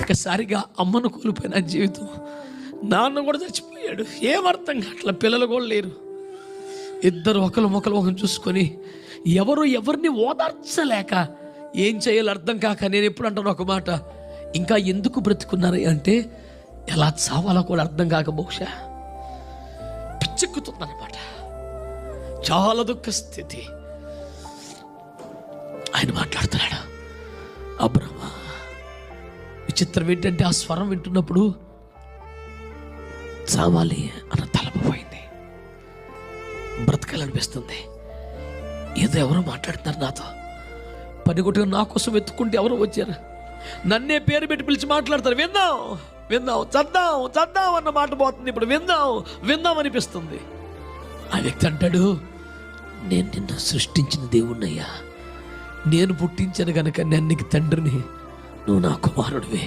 ఒక్కసారిగా అమ్మను కోల్పోయిన జీవితం, నాన్న కూడా చచ్చిపోయాడు. ఏమర్థం కావట్లా, పిల్లలు కూడా లేరు. ఇద్దరు ఒకరు ముఖం చూసుకొని ఎవరు ఎవరిని ఓదార్చలేక ఏం చేయాలో అర్థం కాక నేను ఎప్పుడు అంటాను ఒక మాట, ఇంకా ఎందుకు బ్రతుకున్నారు అంటే ఎలా చావాలో కూడా అర్థం కాక బహుశా పిచ్చెక్కుతుందన్నమాట. చాలా దుఃఖ స్థితి. ఆయన మాట్లాడుతున్నాడు, అబ్రహ్మ. విచిత్రం ఏంటంటే ఆ స్వరం వింటున్నప్పుడు చావాలి అన్న తలపు పోయింది, బ్రతకాలనిపిస్తుంది. ఏదో ఎవరో మాట్లాడుతున్నారు నాతో, పని కొట్టుగా నా కోసం వెతుక్కుంటే ఎవరో వచ్చారు, నన్నే పేరు పెట్టి పిలిచి మాట్లాడతారు. విందాం విందాం, చద్దాం చద్దాం అన్న మాట పోతుంది. ఇప్పుడు విందాం విందాం అనిపిస్తుంది. ఆ వ్యక్తి అంటాడు, నేను నిన్ను సృష్టించిన దేవుణ్ణయ్యా, నేను పుట్టించాను కనుక నేను నీకు తండ్రిని, నువ్వు నా కుమారుడివే.